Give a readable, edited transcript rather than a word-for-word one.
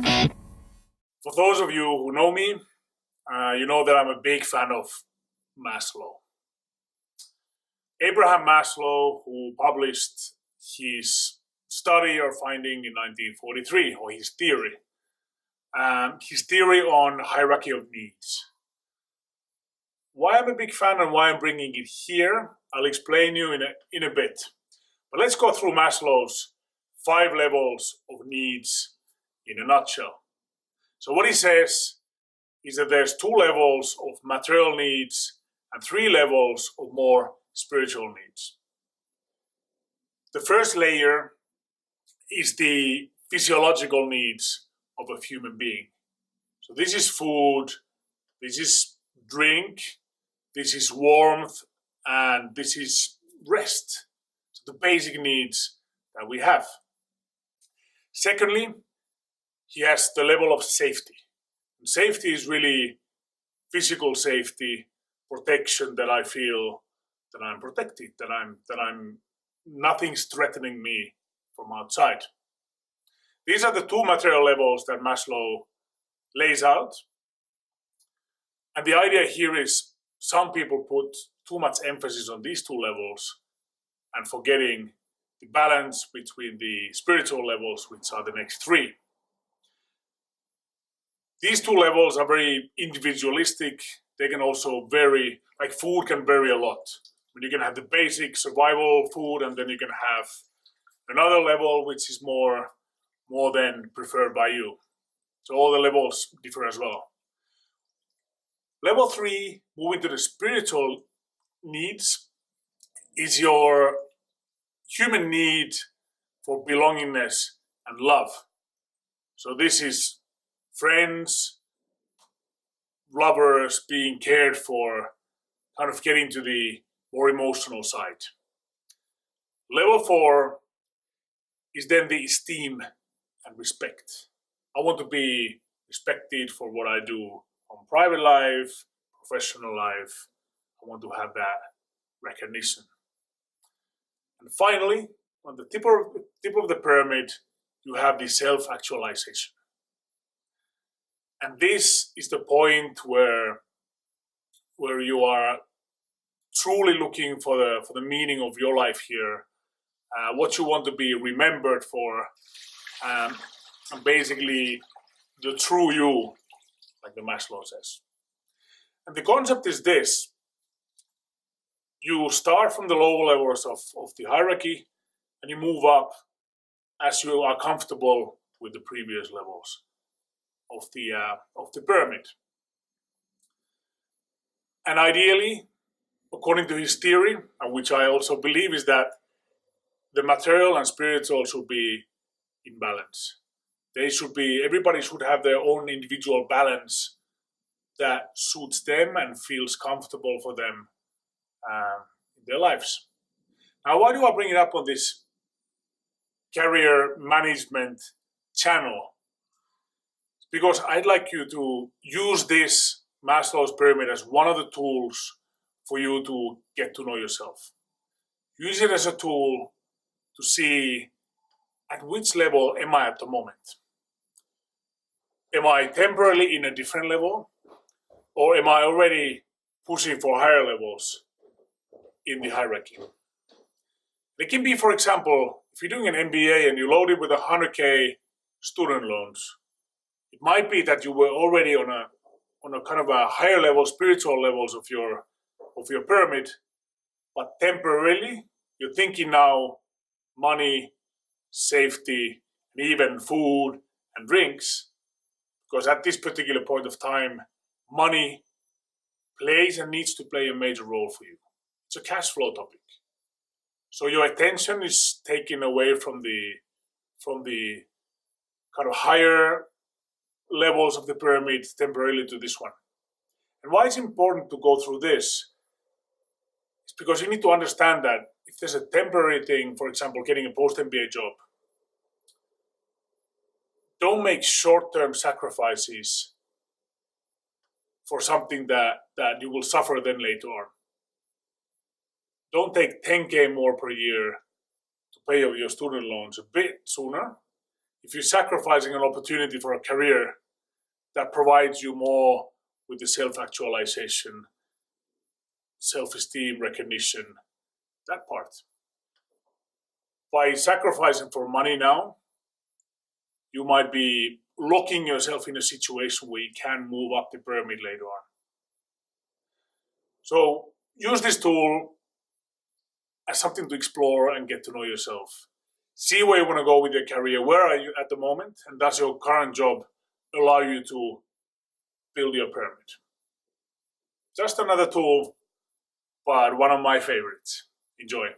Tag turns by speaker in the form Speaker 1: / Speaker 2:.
Speaker 1: For those of you who know me, you know that I'm a big fan of Maslow. Abraham Maslow, who published his study or finding in 1943, or his theory on hierarchy of needs. Why I'm a big fan and why I'm bringing it here, I'll explain you in a bit. But let's go through Maslow's 5 levels of needs in a nutshell. So what he says is that there's 2 levels of material needs and 3 levels of more spiritual needs. The first layer is the physiological needs of a human being. So this is food, this is drink, this is warmth, and this is rest. So the basic needs that we have. Secondly, he has the level of safety. And safety is really physical safety, protection, that I feel that I'm protected, that I'm nothing's threatening me from outside. These are the 2 material levels that Maslow lays out. And the idea here is some people put too much emphasis on these 2 levels and forgetting the balance between the spiritual levels, which are the next 3. These 2 levels are very individualistic. They can also vary, like food can vary a lot. You can have the basic survival food, and then you can have another level which is more than preferred by you. So all the levels differ as well. Level 3, moving to the spiritual needs, is your human need for belongingness and love. So this is friends, lovers, being cared for, kind of getting to the more emotional side. Level 4 is then the esteem and respect. I want to be respected for what I do on private life, professional life. I want to have that recognition. And finally, on the tip of the pyramid, you have the self-actualization. And this is the point where you are truly looking for the meaning of your life here, what you want to be remembered for, and basically the true you, like the Maslow says. And the concept is this: you start from the lower levels of the hierarchy, and you move up as you are comfortable with the previous levels of the pyramid. And ideally, according to his theory, and which I also believe, is that the material and spiritual should be in balance. Everybody should have their own individual balance that suits them and feels comfortable for them in their lives. Now, why do I bring it up on this career management channel? Because I'd like you to use this Maslow's pyramid as one of the tools for you to get to know yourself. Use it as a tool to see at which level am I at the moment. Am I temporarily in a different level, or am I already pushing for higher levels in the hierarchy? It can be, for example, if you're doing an MBA and you load it with 100K student loans, it might be that you were already on a kind of a higher level, spiritual levels of your pyramid, but temporarily you're thinking now money, safety, and even food and drinks, because at this particular point of time, money plays and needs to play a major role for you. It's a cash flow topic. So your attention is taken away from the kind of higher levels of the pyramid temporarily to this one. And why it's important to go through this is because you need to understand that if there's a temporary thing, for example, getting a post-MBA job, don't make short-term sacrifices for something that you will suffer then later on. Don't take 10K more per year to pay off your student loans a bit sooner, if you're sacrificing an opportunity for a career that provides you more with the self-actualization, self-esteem, recognition, that part. By sacrificing for money now, you might be locking yourself in a situation where you can move up the pyramid later on. So use this tool as something to explore and get to know yourself. See where you want to go with your career. Where are you at the moment? And does your current job allow you to build your pyramid? Just another tool, but one of my favorites. Enjoy.